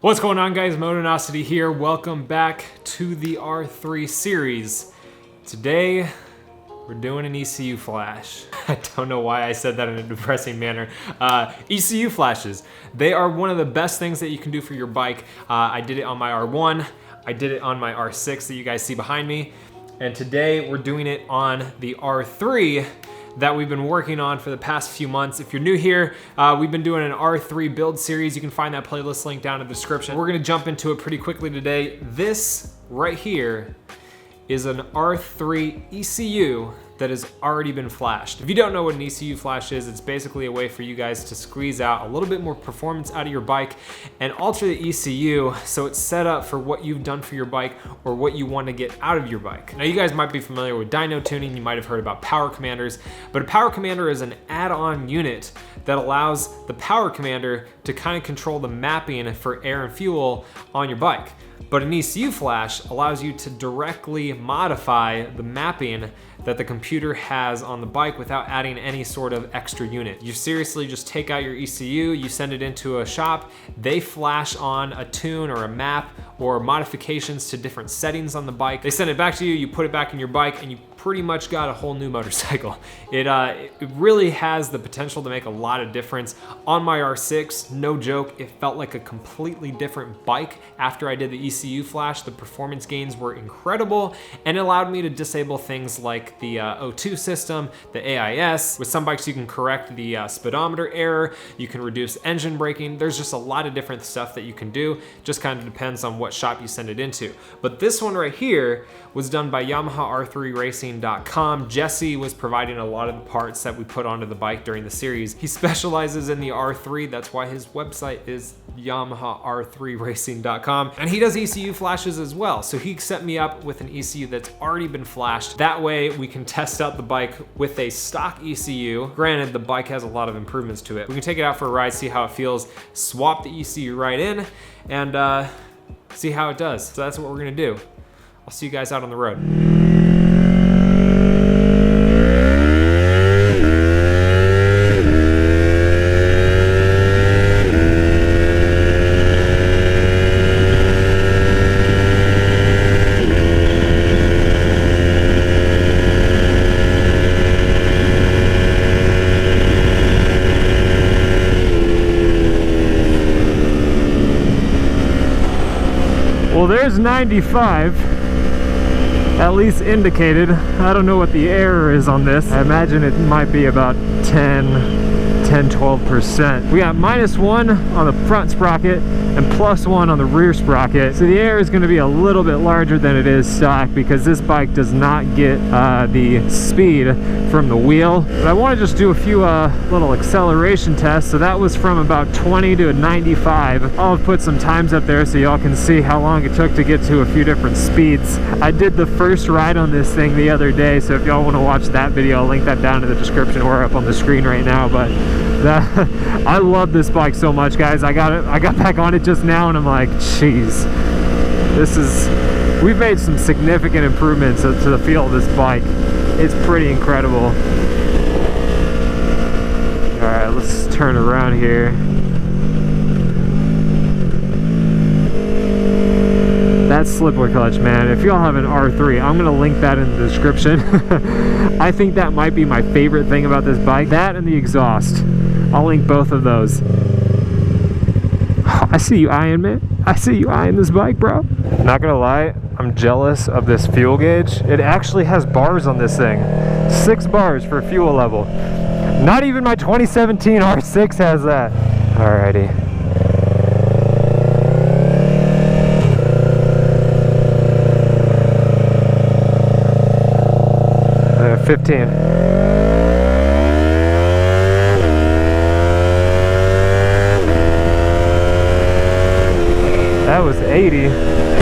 What's going on, guys? Motonosity here. Welcome back to the R3 series. Today, we're doing an ECU flash. I don't know why I said that in a depressing manner. ECU flashes. They are one of the best things that you can do for your bike. I did it on my R1. I did it on my R6 that you guys see behind me. And today, we're doing it on the R3 that we've been working on for the past few months. If you're new here, we've been doing an R3 build series. You can find that playlist link down in the description. We're gonna jump into it pretty quickly today. This right here is an R3 ECU that has already been flashed. If you don't know what an ECU flash is, it's basically a way for you guys to squeeze out a little bit more performance out of your bike and alter the ECU so it's set up for what you've done for your bike or what you want to get out of your bike. Now, you guys might be familiar with dyno tuning. You might have heard about power commanders, but a power commander is an add-on unit that allows the power commander to kind of control the mapping for air and fuel on your bike. But an ECU flash allows you to directly modify the mapping that the computer has on the bike without adding any sort of extra unit. You seriously just take out your ECU, you send it into a shop, they flash on a tune or a map or modifications to different settings on the bike. They send it back to you, you put it back in your bike, and you pretty much got a whole new motorcycle. It really has the potential to make a lot of difference. On my R6, no joke, it felt like a completely different bike after I did the ECU flash. The performance gains were incredible, and it allowed me to disable things like the O2 system, the AIS. With some bikes, you can correct the speedometer error, you can reduce engine braking. There's just a lot of different stuff that you can do. Just kind of depends on what shop you send it into. But this one right here was done by Yamaha R3 Racing.com. Jesse was providing a lot of the parts that we put onto the bike during the series. He specializes in the R3, that's why his website is Yamaha R3 Racing.com. And he does ECU flashes as well. So he set me up with an ECU that's already been flashed. That way we can test out the bike with a stock ECU. Granted, the bike has a lot of improvements to it. We can take it out for a ride, see how it feels, swap the ECU right in, and see how it does. So that's what we're gonna do. I'll see you guys out on the road. Well, there's 95, at least indicated. I don't know what the error is on this. I imagine it might be about 10-12%. We got -1 on the front sprocket and +1 on the rear sprocket. So the error is going to be a little bit larger than it is stock because this bike does not get the speed from the wheel. But I want to just do a few little acceleration tests. So that was from about 20 to 95. I'll put some times up there so y'all can see how long it took to get to a few different speeds. I did the first ride on this thing the other day, so if y'all want to watch that video, I'll link that down in the description or up on the screen right now. But I love this bike so much, guys. I got back on it just now and I'm like, jeez, we've made some significant improvements to the feel of this bike. It's pretty incredible. All right, let's turn around here. That slipper clutch, man, if y'all have an R3, I'm gonna link that in the description. I think that might be my favorite thing about this bike. That and the exhaust. I'll link both of those. Oh, I see you eyeing, man. I see you eyeing this bike, bro. Not gonna lie, I'm jealous of this fuel gauge. It actually has bars on this thing. 6 bars for fuel level. Not even my 2017 R6 has that. Alrighty. 15. That was 80.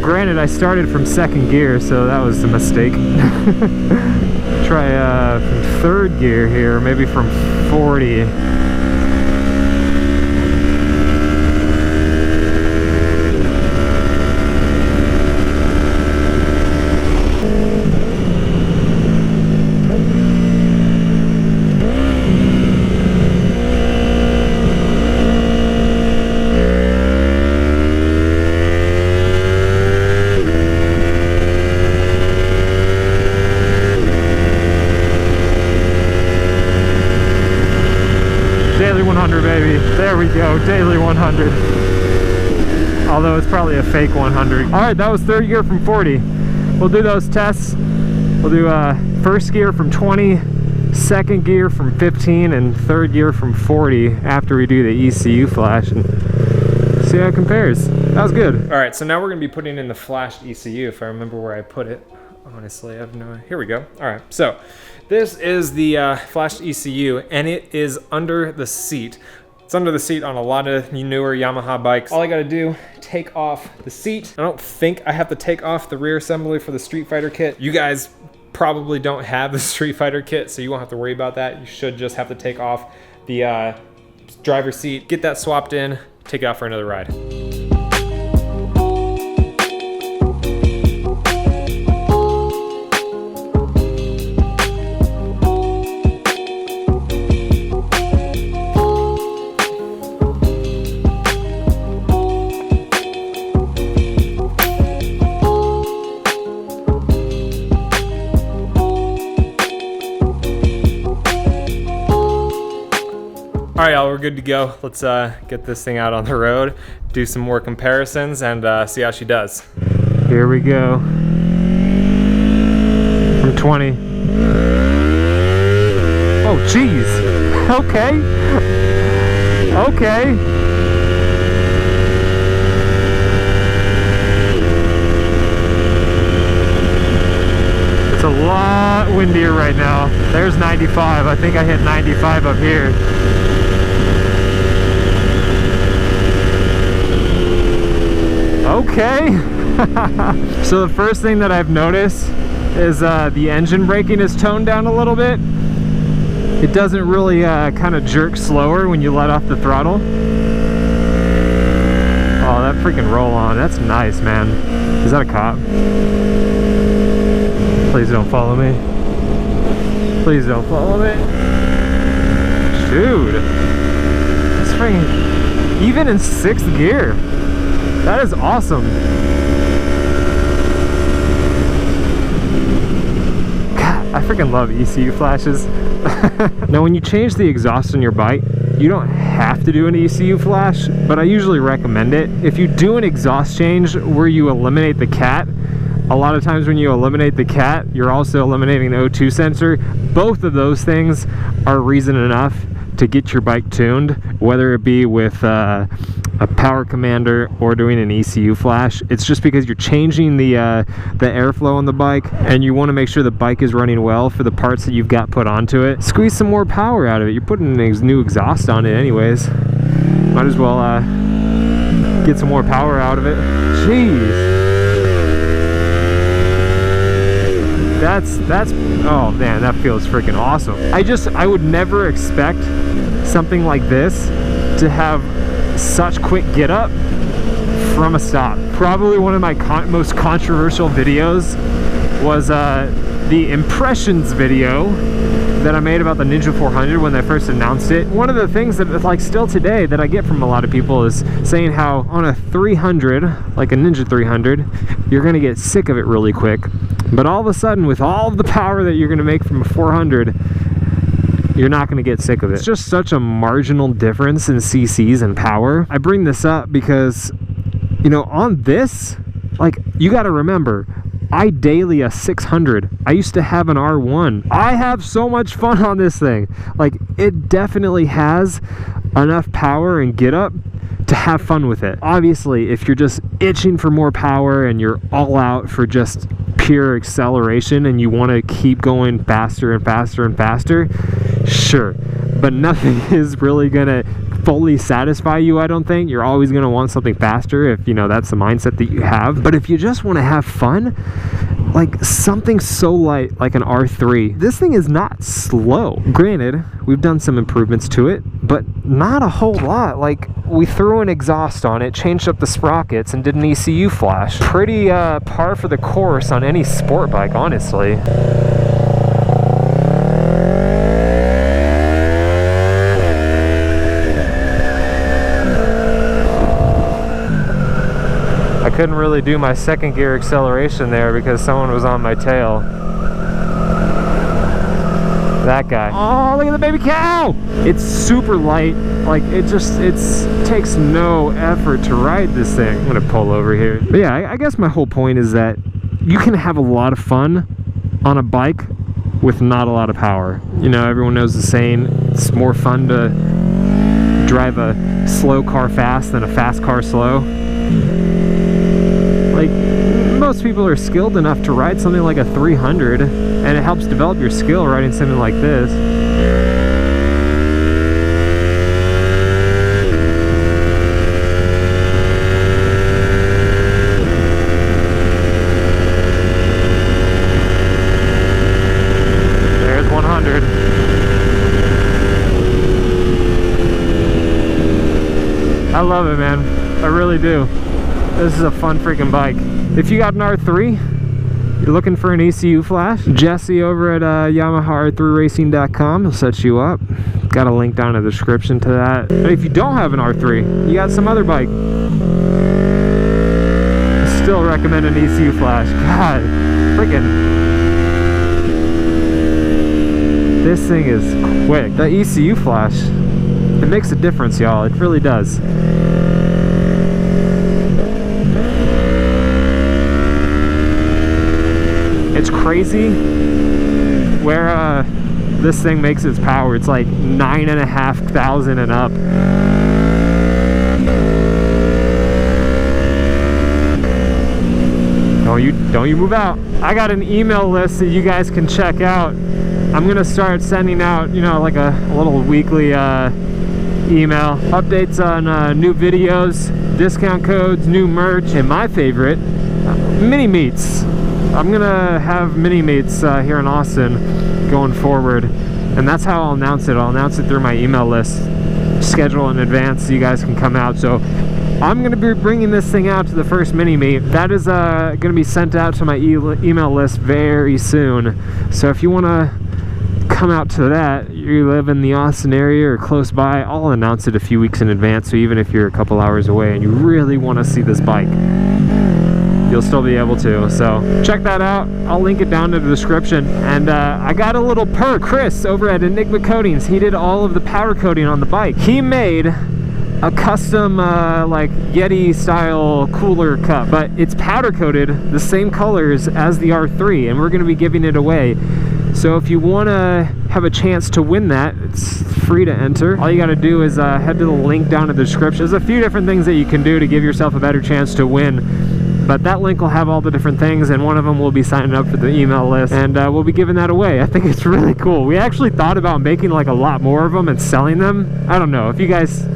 Granted, I started from 2nd gear, so that was a mistake. Try from 3rd gear here, maybe from 40. There we go, daily 100. Although it's probably a fake 100. All right, that was third gear from 40. We'll do those tests. We'll do first gear from 20, second gear from 15, and third gear from 40 after we do the ECU flash and see how it compares. That was good. All right, so now we're gonna be putting in the flashed ECU, if I remember where I put it. Honestly, I have no idea. Here we go. All right, so this is the flashed ECU, and it is under the seat. It's under the seat on a lot of newer Yamaha bikes. All I gotta do, take off the seat. I don't think I have to take off the rear assembly for the Street Fighter kit. You guys probably don't have the Street Fighter kit, so you won't have to worry about that. You should just have to take off the driver's seat, get that swapped in, take it out for another ride. All right, y'all, we're good to go. Let's get this thing out on the road, do some more comparisons, and see how she does. Here we go. From 20. Oh, geez. Okay. Okay. It's a lot windier right now. There's 95. I think I hit 95 up here. Okay. So the first thing that I've noticed is the engine braking is toned down a little bit. It doesn't really kind of jerk slower when you let off the throttle. Oh, that freaking roll on. That's nice, man. Is that a cop? Please don't follow me. Please don't follow me. Dude. It's freaking... Even in 6th gear. That is awesome. God, I freaking love ECU flashes. Now when you change the exhaust on your bike, you don't have to do an ECU flash, but I usually recommend it. If you do an exhaust change where you eliminate the cat, a lot of times when you eliminate the cat, you're also eliminating the O2 sensor. Both of those things are reason enough to get your bike tuned, whether it be with a power commander or doing an ECU flash. It's just because you're changing the airflow on the bike, and you want to make sure the bike is running well for the parts that you've got put onto it. Squeeze some more power out of it. You're putting a new exhaust on it anyways. Might as well get some more power out of it. Jeez. That's oh man, that feels freaking awesome. I would never expect something like this to have such quick get up from a stop. Probably one of my most controversial videos was the impressions video that I made about the Ninja 400 when they first announced it. One of the things that, like, still today that I get from a lot of people is saying how on a 300, like a Ninja 300, you're gonna get sick of it really quick. But all of a sudden, with all of the power that you're gonna make from a 400, you're not gonna get sick of it. It's just such a marginal difference in CCs and power. I bring this up because, you know, on this, like, you gotta remember, I daily a 600. I used to have an R1. I have so much fun on this thing. Like, it definitely has enough power and get up to have fun with it. Obviously, if you're just itching for more power and you're all out for just pure acceleration and you want to keep going faster and faster and faster, sure. But nothing is really gonna fully satisfy you, I don't think. You're always gonna want something faster if, you know, that's the mindset that you have. But if you just want to have fun, like something so light like an R3, this thing is not slow. Granted, we've done some improvements to it, but not a whole lot. Like, we threw an exhaust on it, changed up the sprockets, and did an ECU flash. Pretty par for the course on any sport bike, honestly. I couldn't really do my second gear acceleration there because someone was on my tail. That guy. Oh, look at the baby cow! It's super light. Like, it takes no effort to ride this thing. I'm gonna pull over here. But yeah, I guess my whole point is that you can have a lot of fun on a bike with not a lot of power. You know, everyone knows the saying, it's more fun to drive a slow car fast than a fast car slow. Like, most people are skilled enough to ride something like a 300, and it helps develop your skill riding something like this. There's 100. I love it, man. I really do. This is a fun freaking bike. If you got an R3, you're looking for an ECU Flash, Jesse over at YamahaR3Racing.com will set you up. Got a link down in the description to that. But if you don't have an R3, you got some other bike, I still recommend an ECU Flash. God, freaking, this thing is quick. The ECU Flash, it makes a difference, y'all. It really does. It's crazy where this thing makes its power. It's like 9,500 and up. Don't you move out. I got an email list that you guys can check out. I'm gonna start sending out, you know, like a little weekly email updates on new videos, discount codes, new merch, and my favorite, mini meets. I'm gonna have mini meets here in Austin going forward, and that's how I'll announce it. I'll announce it through my email list, schedule in advance so you guys can come out. So I'm gonna be bringing this thing out to the first mini meet. That is gonna be sent out to my email list very soon. So if you wanna come out to that, you live in the Austin area or close by, I'll announce it a few weeks in advance. So even if you're a couple hours away and you really wanna see this bike, you'll still be able to. So check that out. I'll link it down in the description. And I got a little perk. Chris over at Enigma Coatings, he did all of the powder coating on the bike. He made a custom like Yeti style cooler cup, but it's powder coated the same colors as the R3, and we're going to be giving it away. So if you want to have a chance to win that, it's free to enter. All you got to do is head to the link down in the description. There's a few different things that you can do to give yourself a better chance to win, but that link will have all the different things, and one of them will be signing up for the email list, and we'll be giving that away. I think it's really cool. We actually thought about making like a lot more of them and selling them. I don't know if you guys,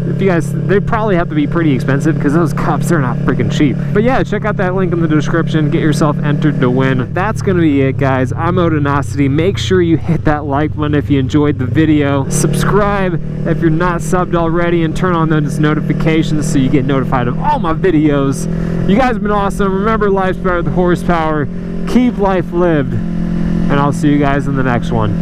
they probably have to be pretty expensive because those cups, they're not freaking cheap. But yeah, check out that link in the description. Get yourself entered to win. That's gonna be it, guys. I'm Motonosity. Make sure you hit that like button if you enjoyed the video. Subscribe if you're not subbed already, and turn on those notifications so you get notified of all my videos. You guys have been awesome. Remember, life's better with horsepower. Keep life lived, and I'll see you guys in the next one.